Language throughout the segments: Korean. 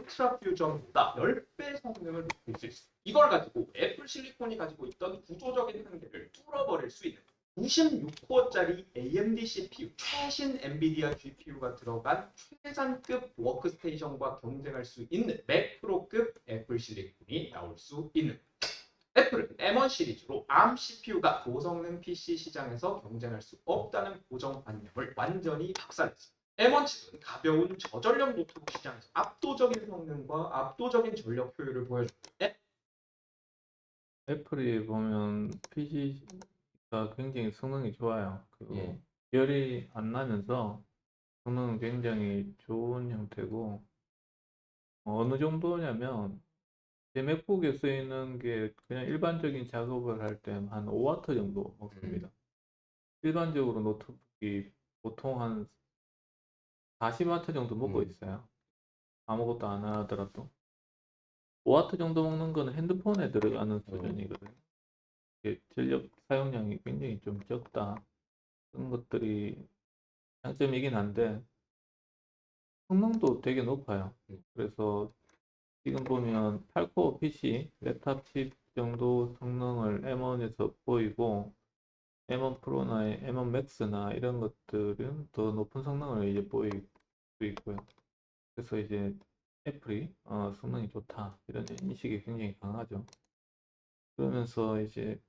울트라 퓨전보다 10배 성능을 높일 수 있어요. 이걸 가지고 애플 실리콘이 가지고 있던 구조적인 한계를 뚫어버릴 수 있는 96코어짜리 AMD CPU, 최신 엔비디아 GPU가 들어간 최상급 워크스테이션과 경쟁할 수 있는 맥 프로급 애플 실리콘이 나올 수 있는 애플은 M1 시리즈로 ARM CPU가 고성능 PC 시장에서 경쟁할 수 없다는 고정관념을 완전히 박살냈습니다. M1 칩은 가벼운 저전력 노트북 시장에서 압도적인 성능과 압도적인 전력 효율을 보여줍니다. 애플이 보면 PC가 굉장히 성능이 좋아요. 예. 열이 안 나면서 성능은 굉장히 좋은 형태고, 어느 정도냐면 제 맥북에 쓰이는 게 그냥 일반적인 작업을 할 때 한 5W 정도 먹습니다. 일반적으로 노트북이 보통 한 40W 정도 먹고 있어요. 아무것도 안 하더라도. 5W 정도 먹는 거는 핸드폰에 들어가는 수준이거든요. 이게 전력 사용량이 굉장히 좀 적다. 그런 것들이 장점이긴 한데 성능도 되게 높아요. 그래서 지금 보면 8코어 PC, 랩탑 칩 정도 성능을 M1에서 보이고 M1 프로나 M1 맥스나 이런 것들은 더 높은 성능을 이제 보일 수 있고요. 그래서 이제 애플이 성능이 좋다 이런 인식이 굉장히 강하죠. 그러면서 이제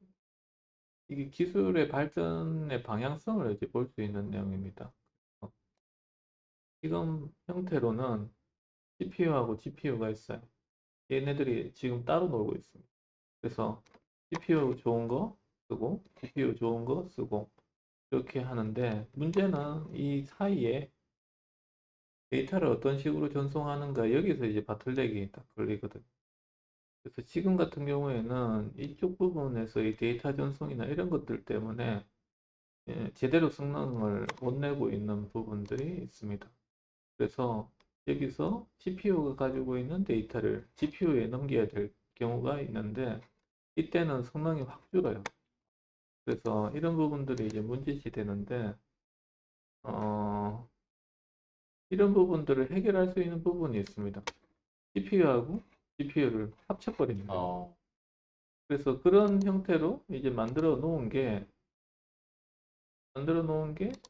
이게 기술의 발전의 방향성을 이제 볼 수 있는 내용입니다. 지금 형태로는 CPU하고 GPU가 있어요. 얘네들이 지금 따로 놀고 있습니다. 그래서 CPU 좋은 거 쓰고 GPU 좋은 거 쓰고 이렇게 하는데 문제는 이 사이에 데이터를 어떤 식으로 전송하는가 여기서 이제 바틀렉이 딱 걸리거든. 그래서 지금 같은 경우에는 이쪽 부분에서 이 데이터 전송이나 이런 것들 때문에 제대로 성능을 못 내고 있는 부분들이 있습니다. 그래서 여기서 CPU가 가지고 있는 데이터를 GPU에 넘겨야 될 경우가 있는데 이때는 성능이 확 줄어요. 그래서 이런 부분들이 이제 문제시 되는데 이런 부분들을 해결할 수 있는 부분이 있습니다. CPU하고 GPU를 합쳐버립니다. 그래서 그런 형태로 이제 만들어 놓은 게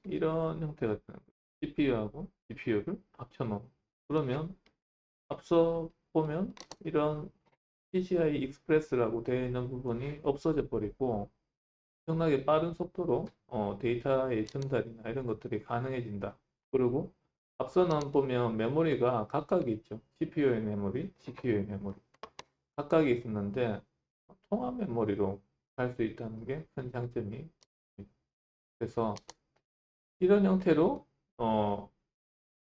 이런 형태가 되는 거예요. CPU하고 GPU를 합쳐 놓은. 그러면 앞서 보면 이런 PCI Express라고 되어 있는 부분이 없어져 버리고 엄청나게 빠른 속도로 데이터의 전달이나 이런 것들이 가능해진다. 그리고 앞서는 보면 메모리가 각각이 있죠. CPU의 메모리, GPU의 메모리. 각각이 있었는데 통합 메모리로 갈 수 있다는 게 큰 장점이. 그래서 이런 형태로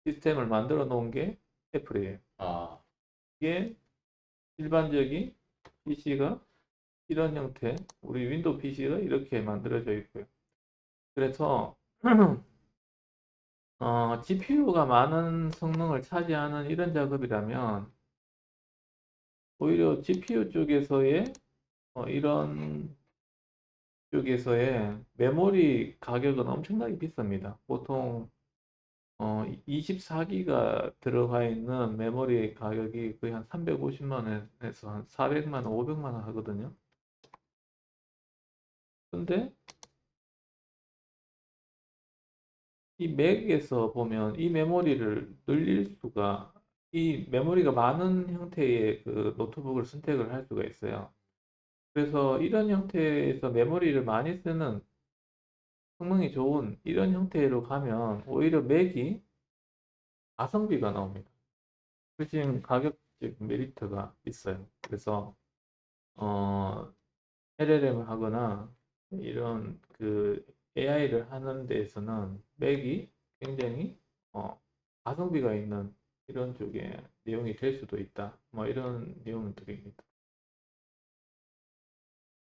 시스템을 만들어 놓은 게 애플이에요. 이게 일반적인 PC가 이런 형태, 우리 윈도우 PC가 이렇게 만들어져 있고요. 그래서 GPU가 많은 성능을 차지하는 이런 작업이라면 오히려 GPU 쪽에서의 이런 쪽에서의 메모리 가격은 엄청나게 비쌉니다. 보통 24기가 들어가 있는 메모리 가격이 거의 한 350만 원에서 한 400만 원, 500만 원 하거든요. 근데 이 맥에서 보면 이 메모리를 늘릴 수가, 이 메모리가 많은 형태의 그 노트북을 선택을 할 수가 있어요. 그래서 이런 형태에서 메모리를 많이 쓰는 성능이 좋은 이런 형태로 가면 오히려 맥이 가성비가 나옵니다. 그 지금 가격적 메리트가 있어요. 그래서 LLM을 하거나 이런 그 AI를 하는 데에서는 맥이 굉장히 가성비가 있는 이런 쪽의 내용이 될 수도 있다. 뭐 이런 내용들입니다.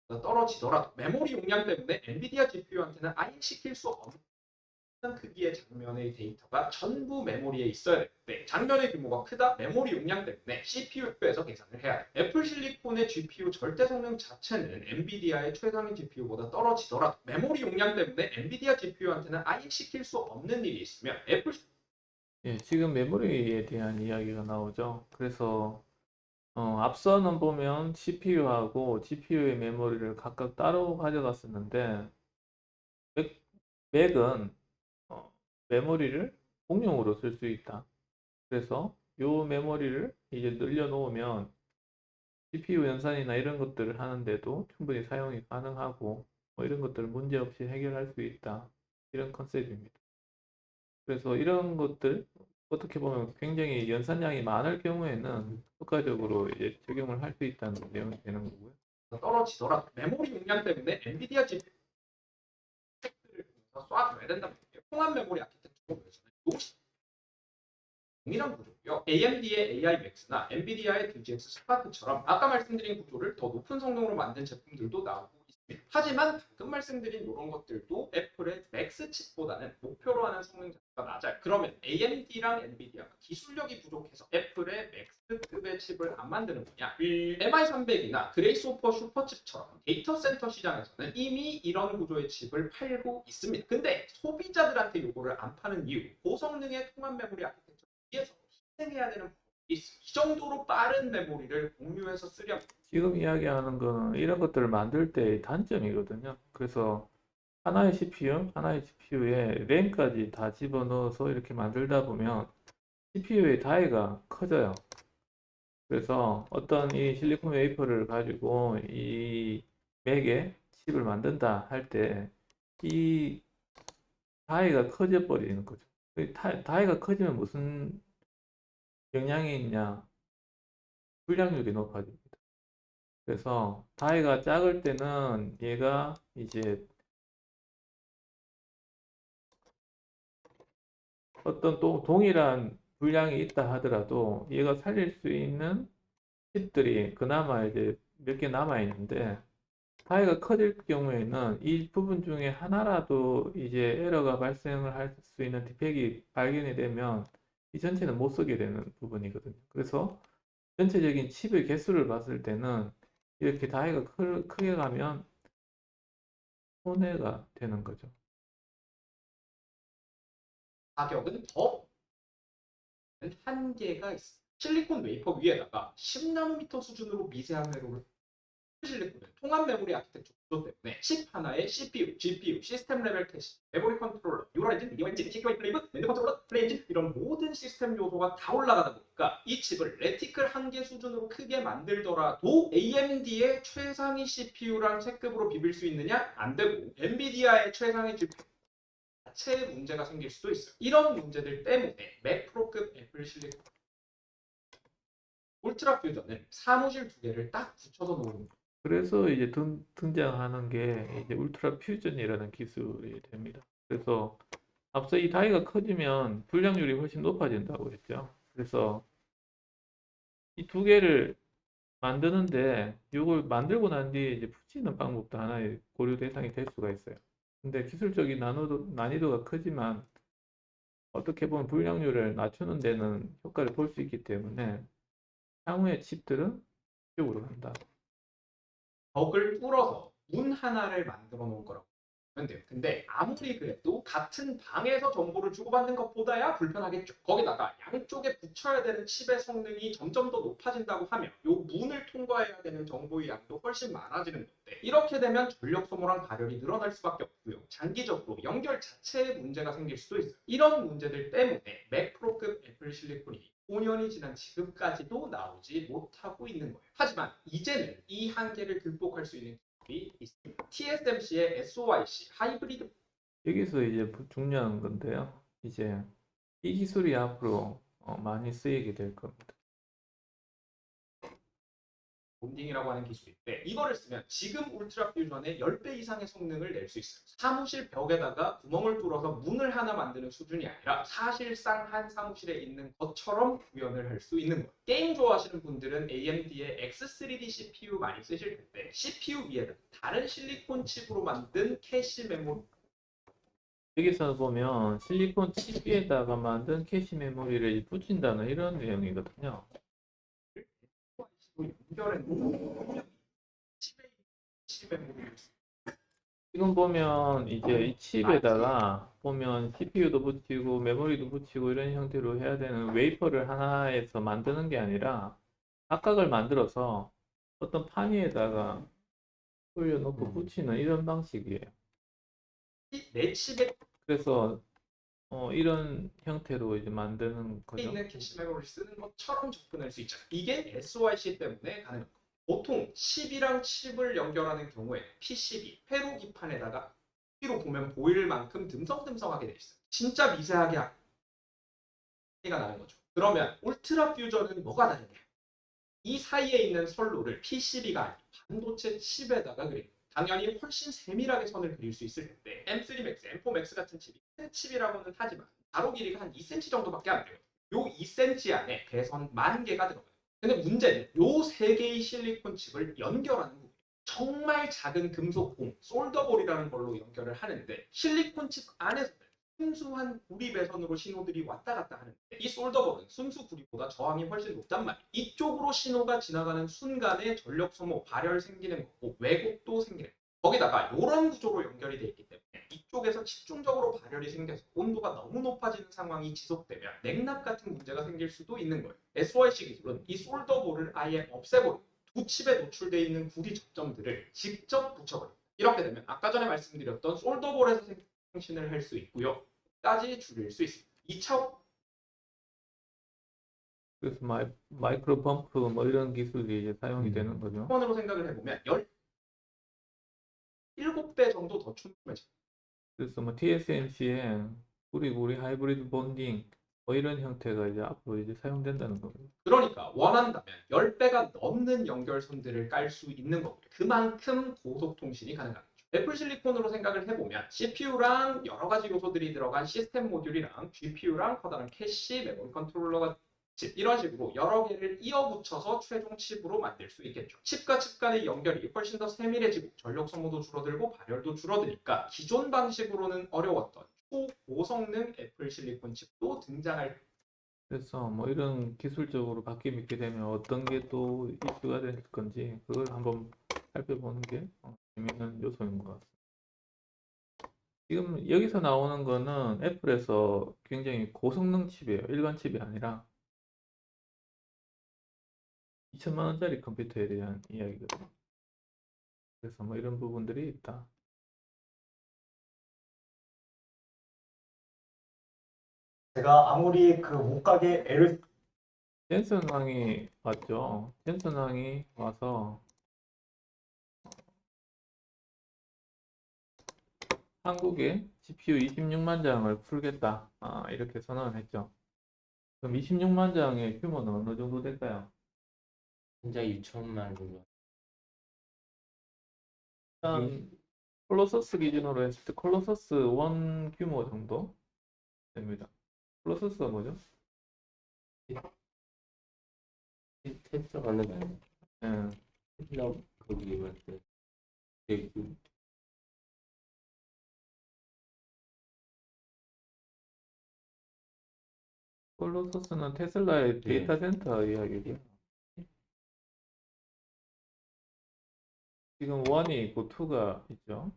떨어지더라도 메모리 용량 때문에 엔비디아 GPU한테는 아예 시킬 수 없는 크기의 장면의 데이터가 전부 메모리에 있어야 되는데 장면의 규모가 크다 메모리 용량 때문에 CPU에서 계산을 해야 돼. 애플 실리콘의 GPU 절대 성능 자체는 엔비디아의 최상위 GPU보다 떨어지더라도 메모리 용량 때문에 엔비디아 GPU한테는 아예 시킬 수 없는 일이 있으면 애플 예, 지금 메모리에 대한 이야기가 나오죠. 그래서 앞서는 보면 CPU하고 GPU의 메모리를 각각 따로 가져갔었는데 맥, 맥은 메모리를 공용으로 쓸 수 있다. 그래서 이 메모리를 이제 늘려 놓으면 CPU 연산이나 이런 것들을 하는데도 충분히 사용이 가능하고 뭐 이런 것들을 문제없이 해결할 수 있다. 이런 컨셉입니다. 그래서 이런 것들 어떻게 보면 굉장히 연산량이 많을 경우에는 효과적으로 이제 적용을 할 수 있다는 내용이 되는 거고요. 떨어지더라도 메모리 용량 때문에 엔비디아 GPU를 쏴줘야 된다는 얘기예요. 통합 메모리 아키텍처로 보여주는 동일한 구조고요. AMD의 AI Max나 엔비디아의 DGX 스파크처럼 아까 말씀드린 구조를 더 높은 성능으로 만든 제품들도 나오고 있습니다. 하지만 방금 말씀드린 이런 것들도 애플의 맥스 칩보다는 목표로 하는 성능 자체가 낮아요. 그러면 AMD랑 엔비디아가 기술력이 부족해서 애플의 맥스급의 칩을 안 만드는 거냐? MI300이나 그레이스 오퍼 슈퍼칩처럼 데이터 센터 시장에서는 이미 이런 구조의 칩을 팔고 있습니다. 근데 소비자들한테 이거를 안 파는 이유, 고성능의 통합 메모리 아키텍처 위해서 희생해야 되는 부분이 있어요. 이 정도로 빠른 메모리를 공유해서 쓰려면 지금 이야기하는 거는 이런 것들을 만들 때의 단점이거든요. 그래서 하나의 CPU에 램까지 다 집어넣어서 이렇게 만들다 보면 CPU의 다이가 커져요. 그래서 어떤 이 실리콘 웨이퍼를 가지고 이 맥에 칩을 만든다 할 때 이 다이가 커져 버리는 거죠. 다이가 커지면 무슨 영향이 있냐? 불량률이 높아집니다. 그래서 다이가 작을 때는 얘가 이제 어떤 또 동일한 분량이 있다 하더라도 얘가 살릴 수 있는 칩들이 그나마 이제 몇 개 남아 있는데 파이가 커질 경우에는 이 부분 중에 하나라도 이제 에러가 발생을 할 수 있는 디펙이 발견이 되면 이 전체는 못 쓰게 되는 부분이거든요. 그래서 전체적인 칩의 개수를 봤을 때는 이렇게 다이가 크게 가면 손해가 되는 거죠. 가격은 더 한계가 있습니다. 실리콘 웨이퍼 위에다가 10나노미터 수준으로 미세한 회로를 실리콘은 통합 메모리 아키텍처 구조 때문에 칩 하나에 CPU, GPU, 시스템 레벨 캐시, 메모리 컨트롤러, 뉴럴 엔진, 미디어 엔진, CQI 플레이브, 랜드 컨트롤러, 플레이 엔진 이런 모든 시스템 요소가 다 올라가다 보니까 이 칩을 레티클 한개 수준으로 크게 만들더라도 AMD의 최상위 CPU랑 체급으로 비빌 수 있느냐? 안 되고 엔비디아의 최상위 GPU 자체에 문제가 생길 수도 있어요. 이런 문제들 때문에 맥프로급 애플 실리콘 울트라 퓨전은 사무실 두 개를 딱 붙여서 놓은 그래서 이제 등장하는 게 이제 울트라 퓨전이라는 기술이 됩니다. 그래서 앞서 이 다이가 커지면 불량률이 훨씬 높아진다고 했죠. 그래서 이 두 개를 만드는데 이걸 만들고 난 뒤에 이제 붙이는 방법도 하나의 고려 대상이 될 수가 있어요. 근데 기술적인 난이도가 크지만 어떻게 보면 불량률을 낮추는 데는 효과를 볼 수 있기 때문에 향후의 칩들은 이쪽으로 간다. 벽을 뚫어서 문 하나를 만들어 놓은 거라고 보면 돼요. 근데 아무리 그래도 같은 방에서 정보를 주고받는 것보다야 불편하겠죠. 거기다가 양쪽에 붙여야 되는 칩의 성능이 점점 더 높아진다고 하면 이 문을 통과해야 되는 정보의 양도 훨씬 많아지는 건데 이렇게 되면 전력 소모랑 발열이 늘어날 수밖에 없고요. 장기적으로 연결 자체에 문제가 생길 수도 있어요. 이런 문제들 때문에 맥프로급 애플 실리콘이 5년이 지난 지금까지도 나오지 못하고 있는 거예요. 하지만 이제는 이 한계를 극복할 수 있는 기술이 있습니다. TSMC의 SOIC 하이브리드 여기서 이제 중요한 건데요. 이제 이 기술이 앞으로 많이 쓰이게 될 겁니다. 본딩이라고 하는 기술인데 이거를 쓰면 지금 울트라 퓨전의 10배 이상의 성능을 낼 수 있어요. 사무실 벽에다가 구멍을 뚫어서 문을 하나 만드는 수준이 아니라 사실상 한 사무실에 있는 것처럼 구현을 할 수 있는 거예요. 게임 좋아하시는 분들은 AMD의 X3D CPU 많이 쓰실 텐데 CPU 위에는 다른 실리콘 칩으로 만든 캐시 메모리 여기서 보면 실리콘 칩 위에다가 만든 캐시 메모리를 붙인다는 이런 내용이거든요. 연결해 놓은 칩의 메모리를 지금 보면 이제 이 칩에다가 보면 CPU도 붙이고 메모리도 붙이고 이런 형태로 해야 되는 웨이퍼를 하나에서 만드는 게 아니라 각각을 만들어서 어떤 판 위에다가 올려놓고 붙이는 이런 방식이에요. 내 칩에 그래서 이런 형태로 이제 만드는 거죠. 있는 캐시 메모리를 쓰는 것처럼 접근할 수 있죠. 이게 SoIC 때문에 가능합니다. 보통 칩이랑 칩을 연결하는 경우에 P12 회로 기판에다가 P로 보면 보일 만큼 듬성듬성하게 돼 있어요. 진짜 미세하게 차이가 나는 거죠. 그러면 울트라 퓨전은 뭐가 다르냐? 이 사이에 있는 선로를 PCB가 아닌 반도체 칩에다가 그립니다. 당연히 훨씬 세밀하게 선을 그릴 수 있을 텐데 M3 Max, M4 Max 같은 칩이 큰 칩이라고는 하지만 가로 길이가 한 2cm 정도밖에 안 돼요. 요 2cm 안에 배선 10,000개가 들어가요. 근데 문제는 요 세 개의 실리콘 칩을 연결하는 부분. 정말 작은 금속공, 솔더볼이라는 걸로 연결을 하는데 실리콘 칩 안에서 순수한 구리 배선으로 신호들이 왔다 갔다 하는데 이 솔더볼은 순수 구리보다 저항이 훨씬 높단 말이에요. 이쪽으로 신호가 지나가는 순간에 전력 소모, 발열 생기는 거고 왜곡도 생기는 거고 거기다가 이런 구조로 연결이 되어 있기 때문에 이쪽에서 집중적으로 발열이 생겨서 온도가 너무 높아지는 상황이 지속되면 냉납 같은 문제가 생길 수도 있는 거예요. SOIC 기술은 이 솔더볼을 아예 없애버리고 두 칩에 노출되어 있는 구리 접점들을 직접 붙여버립니다. 이렇게 되면 아까 전에 말씀드렸던 솔더볼에서 생신을 할 수 있고요. 까지 줄일 수 있습니다. 2차 그래서 마이크로 펌프 뭐 이런 기술이 이제 사용이 되는 거죠. 원으로 생각을 해보면 17배 정도 더 촘촘해집니다. 그래서 뭐 TSMC에 구리 하이브리드 본딩 뭐 이런 형태가 이제 앞으로 이제 사용된다는 거예요. 그러니까 원한다면 10배가 넘는 연결선들을 깔 수 있는 거고요. 그만큼 고속통신이 가능합니다. 애플 실리콘으로 생각을 해보면 CPU랑 여러 가지 요소들이 들어간 시스템 모듈이랑 GPU랑 커다란 캐시, 메모리 컨트롤러가 칩 이런 식으로 여러 개를 이어붙여서 최종 칩으로 만들 수 있겠죠. 칩과 칩 간의 연결이 훨씬 더 세밀해지고 전력 소모도 줄어들고 발열도 줄어드니까 기존 방식으로는 어려웠던 초고성능 애플 실리콘 칩도 등장할 그래서 뭐 이런 기술적으로 바뀜이 있게 되면 어떤 게 또 이슈가 될 건지 그걸 한번 살펴보는 게 재밌는 요소인 것 같습니다. 지금 여기서 나오는 거는 애플에서 굉장히 고성능 칩이에요. 일반 칩이 아니라 2천만 원짜리 컴퓨터에 대한 이야기거든요. 그래서 뭐 이런 부분들이 있다. 제가 아무리 그 못 가게 애를 젠슨 왕이 왔죠. 젠슨 왕이 와서 한국에 GPU 26만 장을 풀겠다. 이렇게 선언을 했죠. 그럼 26만 장의 규모는 어느 정도 될까요? 진짜 6천만 정도. 일단 콜로서스 기준으로 했을 때 콜로서스 1 규모 정도 됩니다. 콜로서스가 뭐죠? 테스라 가는 거 아니야? 예, 테슬라 거기 맞대. 그 콜로서스는 테슬라의 예. 데이터 센터 이야기고요. 지금 1이 있고 2가 있죠.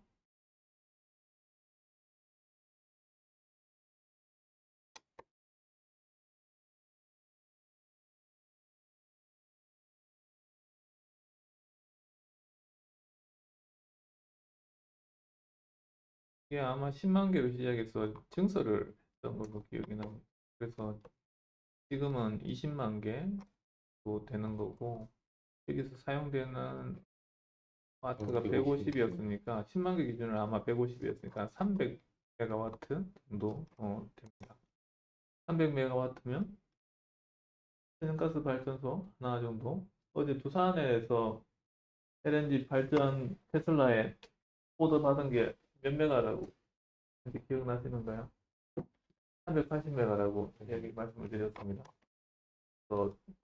이게 아마 10만 개로 시작해서 증설을 했던 걸로 기억이 납니다. 그래서 지금은 20만 개도 되는 거고 여기서 사용되는 와트가 150. 150이었으니까 10만 개 기준으로 아마 150이었으니까 300메가와트 정도 됩니다. 300메가와트면天然가스 발전소 하나 정도. 어제 두산에서 LNG 발전 테슬라에 오더 받은 게 몇 메가라고 혹시 기억나시는가요? 380메가라고 여기 말씀을 드렸습니다.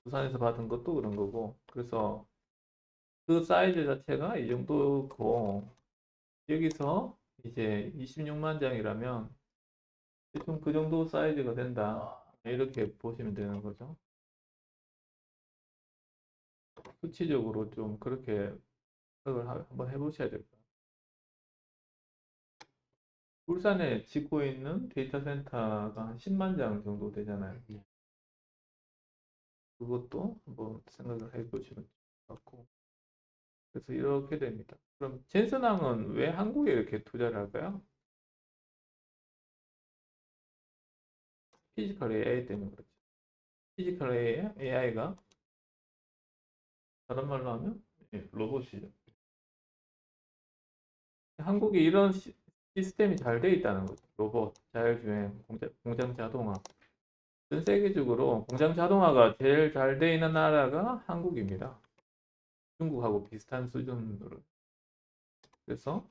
두산에서 받은 것도 그런 거고 그래서 그 사이즈 자체가 이 정도고 여기서 이제 26만 장이라면 대충 그 정도 사이즈가 된다 이렇게 보시면 되는 거죠. 수치적으로 좀 그렇게 생각을 한번 해보셔야 될 거예요. 울산에 짓고 있는 데이터 센터가 한 10만 장 정도 되잖아요. 네. 그것도 한번 생각을 해보시면 좋을 것 같고. 그래서 이렇게 됩니다. 그럼 젠슨항은 왜 한국에 이렇게 투자를 할까요? 피지컬 AI 때문에 그렇죠. 피지컬 AI가 다른 말로 하면 로봇이죠. 한국에 이런 시스템이 잘 돼 있다는 거죠. 로봇, 자율주행, 공장 자동화. 전 세계적으로 공장 자동화가 제일 잘 돼 있는 나라가 한국입니다. 중국하고 비슷한 수준으로. 그래서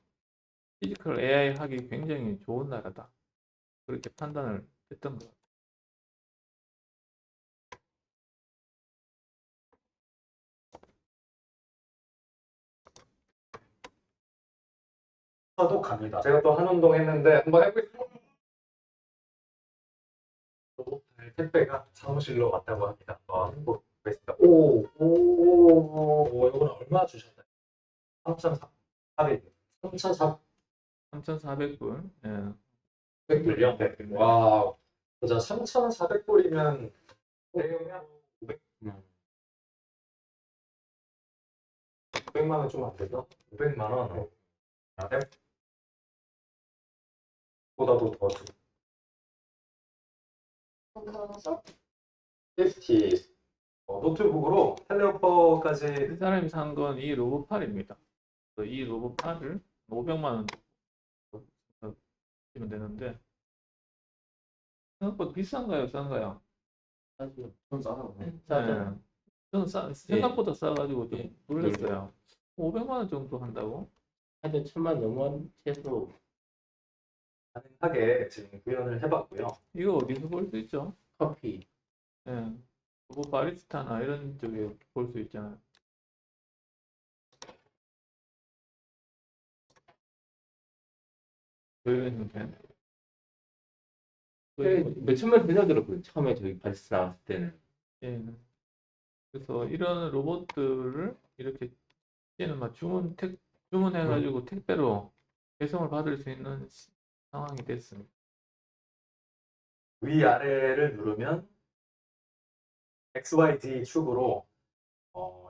피지컬 AI 하기 굉장히 좋은 나라다. 그렇게 판단을 했던 것 같아요. 저도 갑니다. 제가 또 한 운동 했는데 한번 해보겠습니다. 또 택배가 사무실로 왔다고 합니다. 해보겠습니다. 이거는 얼마 주셨나요? 3,400. 3,400불. 예. 3,400불이요? 네. 와, 진짜 3,400불이면 대용량 500만 원 좀 안 되죠? 500만 원. 보다도 더 주. 그래서 50 노트북으로 텔레오퍼까지 이 사람이 산 건 이 로봇팔입니다. 그래서 이 로봇팔을 500만 원 주면 되는데 생각보다 비싼가요? 싼가요? 사실 좀 싸다고. 싸죠. 저는 생각보다 싸가지고 좀 예. 놀랐어요. 500만 원 정도 한다고? 하여튼 1,000만 넘은 최소 가능하게 지금 구현을 해봤고요. 이거 어디서 볼 수 있죠? 커피. 예. 뭐 바리스타나 이런 쪽에 볼 수 있잖아요. 이런 형태. 몇천만 되더라고요. 처음에 저기 바리스 나왔을 때는. 예. 그래서 이런 로봇들을 이렇게 이제는 막 주문해가지고 택배로 배송을 받을 수 있는 상황이 됐습니다. 위아래를 누르면 XYZ 축으로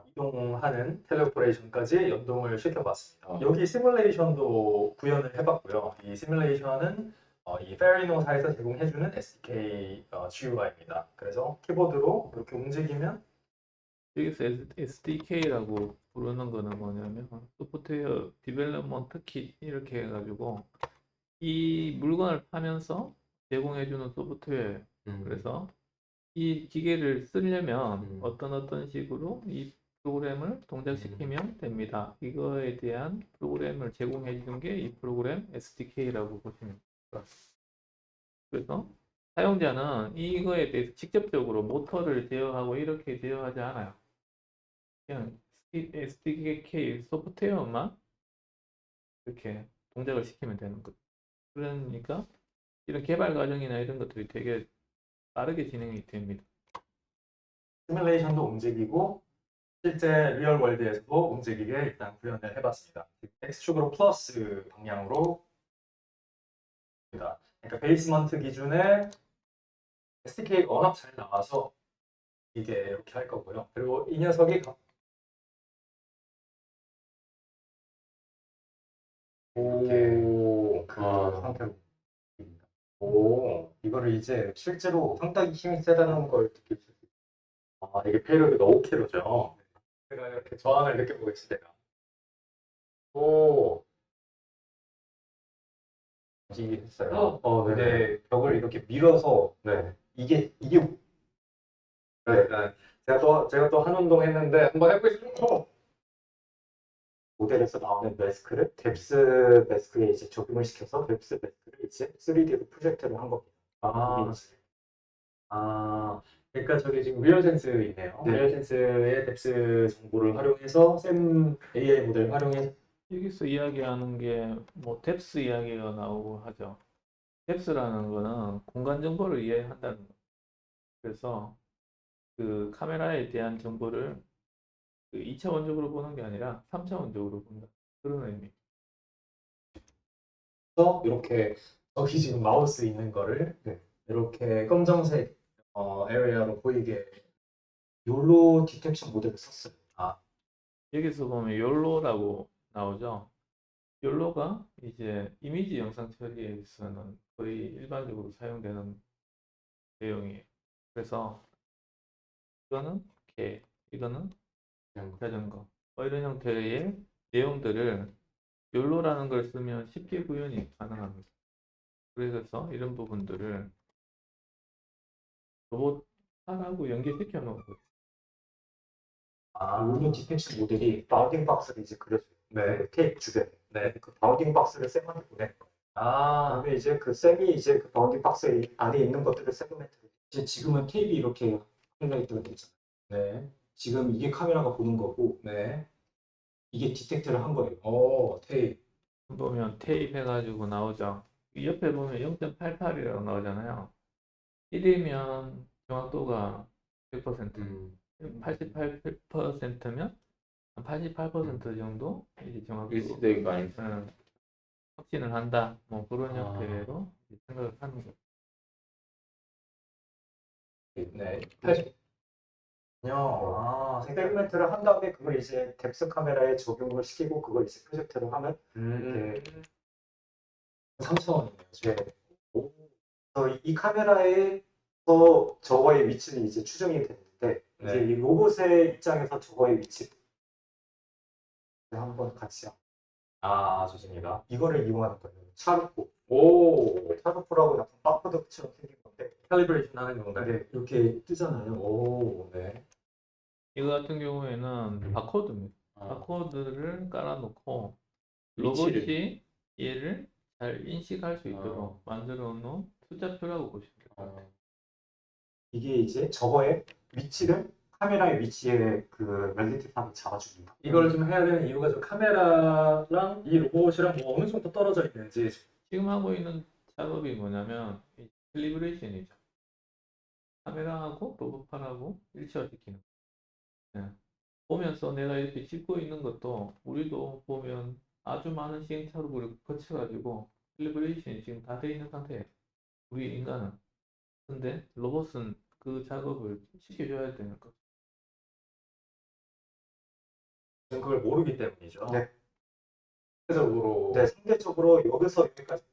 이동하는 텔레오퍼레이션까지 연동을 시켜봤습니다. 여기 시뮬레이션도 구현을 해봤고요. 이 시뮬레이션은 이 페리노사에서 제공해주는 SDK GUI입니다. 그래서 키보드로 이렇게 움직이면 여기서 SDK라고 부르는 거는 뭐냐면 소프트웨어 디벨롭먼트 킷 이렇게 해가지고 이 물건을 파면서 제공해주는 소프트웨어. 그래서 이 기계를 쓰려면 어떤 식으로 이 프로그램을 동작시키면 됩니다. 이거에 대한 프로그램을 제공해 주는 게 이 프로그램 SDK라고 보시면 됩니다. 그래서 사용자는 이거에 대해서 직접적으로 모터를 제어하고 이렇게 제어하지 않아요. 그냥 SDK 소프트웨어만 이렇게 동작을 시키면 되는 거죠. 그러니까 이런 개발 과정이나 이런 것들이 되게 빠르게 진행이 됩니다. 시뮬레이션도 움직이고 실제 리얼 월드에서도 움직이게 일단 구현을 해봤습니다. X축으로 플러스 방향으로 그러니까 베이스먼트 기준에 SDK가 워낙 잘 나와서 이게 이렇게 할 거고요. 그리고 이 녀석이 그 상태로 이거를 이제 실제로 상당히 힘이 세다는 걸 느낄 수 있어요. 이게 페이로드가 5kg죠. 제가 이렇게 저항을 느껴보겠습니다. 움직이겠어요. 네. 벽을 이렇게 밀어서 이게 네. 제가 또 한 운동 했는데 한번 해보겠습니다. 모델에서 나오는 매스크를 뎁스 매스크에 이제 적용을 시켜서 뎁스 매스크를 이제 3D로 프로젝트를 한 겁니다. 그러니까 저기 지금 리얼센스 있네요. 리얼센스의 뎁스 정보를 활용해서 샘 AI 모델을 활용해서 여기서 이야기하는 게 뭐 뎁스 이야기가 나오고 하죠. 뎁스라는 거는 공간 정보를 이해한다는 거예요. 그래서 그 카메라에 대한 정보를 그 2차원적으로 보는 게 아니라 3차원적으로 본다. 그런 의미. 이렇게 여기 지금 마우스 있는 거를 이렇게 검정색 에리어로 보이게 욜로 디텍션 모델을 썼어요. 여기서 보면 욜로라고 나오죠. 욜로가 이제 이미지 영상 처리에서는 거의 일반적으로 사용되는 내용이에요. 그래서 이거는 개, 이거는 자전거, 이런 형태의 내용들을 욜로라는 걸 쓰면 쉽게 구현이 가능합니다. 그래서 이런 부분들을 로봇하고 연결시켜 놓은 거예요. 욜로 디텍션 모델이 바운딩 박스를 이제 그려줘요. 그 테이프 주변에. 그 바운딩 박스를 쌤한테 보내는 거예요. 그다음에 이제 그 쌤이 이제 그 바운딩 박스 안에 있는 것들을 세그멘트로. 이제 지금은 테이프 이렇게 하이라이트가 되잖아요. 지금 이게 카메라가 보는 거고, 이게 디텍트를 한 거예요. 테이프. 보면 테이프 해가지고 나오죠. 이 옆에 보면 0.88이라고 나오잖아요. 1이면 정확도가 100%, 88%면 88% 정도 이제 정확도 일시적인 아니 확신을 한다. 뭐 그런 형태로 이제 생각을 하는 거죠. 세그멘트를 한 다음에 그걸 이제 뎁스 카메라에 적용을 시키고 그걸 이제 프로젝트로 하면 이렇게 3차원이네요. 그래서 이 카메라에서 저거의 위치는 이제 추정이 되는데 이제 이 로봇의 입장에서 저거의 위치 한번 같이 좋습니다. 이거를 이용하는 거예요. 차르포. 차르포라고 약간 바코드처럼 생긴 건데 칼리브레이션 하는 건가요? 네, 이렇게 뜨잖아요. 이거 같은 경우에는 바코드입니다. 바코드를 깔아놓고 위치를. 로봇이 얘를 잘 인식할 수 있도록 만들어 놓은 숫자표라고 보시면 돼요. 이게 이제 저거의 위치를 카메라의 위치에 그 렐리티브하게 잡아줍니다. 이걸 좀 해야 되는 이유가 저 카메라랑 이 로봇이랑 뭐 어느 정도 떨어져 있는지. 지금 하고 있는 작업이 뭐냐면 이 캘리브레이션이죠. 카메라하고 로봇팔하고 일치화시키는 거예요. 보면서 내가 이렇게 찍고 있는 것도 우리도 보면 아주 많은 시행착오를 거쳐가지고 캘리브레이션이 지금 다 되어 있는 상태예요. 우리 인간은. 근데 로봇은 그 작업을 시켜줘야 되는 거죠. 그걸 모르기 때문이죠. 네. 상대적으로 네, 상대적으로 여기서 여기까지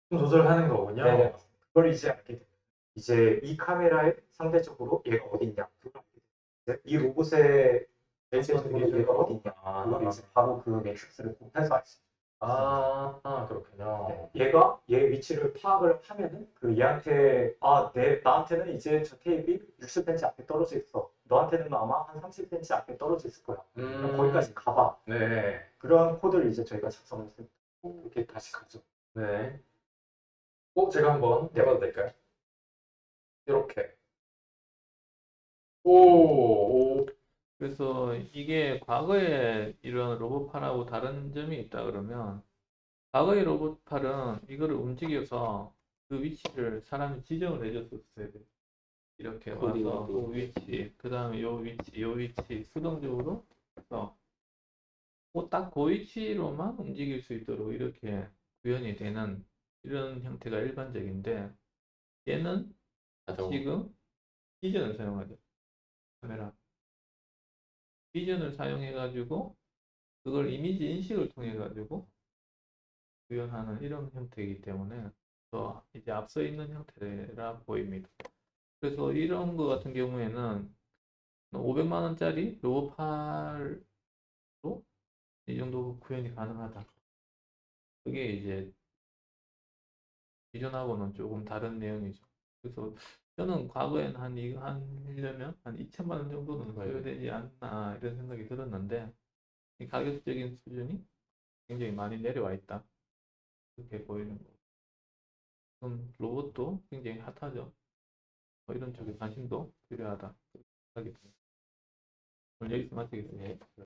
좀 조절하는 거군요. 네, 그걸 이제 알게 돼요. 이제 이 카메라에 상대적으로 얘가 어디 있냐 그걸 알게 돼요. 이 로봇의 상대적으로 얘가 어디 있냐 그걸 이제 바로 그 매트릭스를 곱해서 알 수 있어요. 그렇군요. 얘가 얘 위치를 파악을 하면은 그 얘한테 나한테는 이제 저 테이프가 60cm 앞에 떨어져 있어. 너한테는 아마 한 30cm 앞에 떨어져 있을 거야. 그럼 거기까지 가봐. 그런 코드를 이제 저희가 작성을 했습니다. 이렇게 다시 가죠. 제가 한번 해봐도 될까요? 이렇게. 그래서 이게 과거에 이런 로봇팔하고 다른 점이 있다 그러면 과거의 로봇팔은 이거를 움직여서 그 위치를 사람이 지정을 해줬었어야 돼요. 이렇게 와서 그 위치, 그 다음에 요 위치 수동적으로 해서 딱 그 위치로만 움직일 수 있도록 이렇게 구현이 되는 이런 형태가 일반적인데 얘는 지금 비전을 사용하죠. 카메라. 비전을 사용해 가지고 그걸 이미지 인식을 통해 가지고 구현하는 이런 형태이기 때문에 더 이제 앞서 있는 형태라 보입니다. 그래서 이런 거 같은 경우에는 500만 원짜리 로봇팔로 이 정도 구현이 가능하다. 그게 이제 기존하고는 조금 다른 내용이죠. 그래서 저는 과거에는 이거 하려면 한 2천만 원 정도는 써야 되지 않나 이런 생각이 들었는데 이 가격적인 수준이 굉장히 많이 내려와 있다. 그렇게 보이는 거. 그럼 로봇도 굉장히 핫하죠. 이런 쪽에 관심도 필요하다. 생각이 듭니다. 오늘 여기서 마치겠습니다.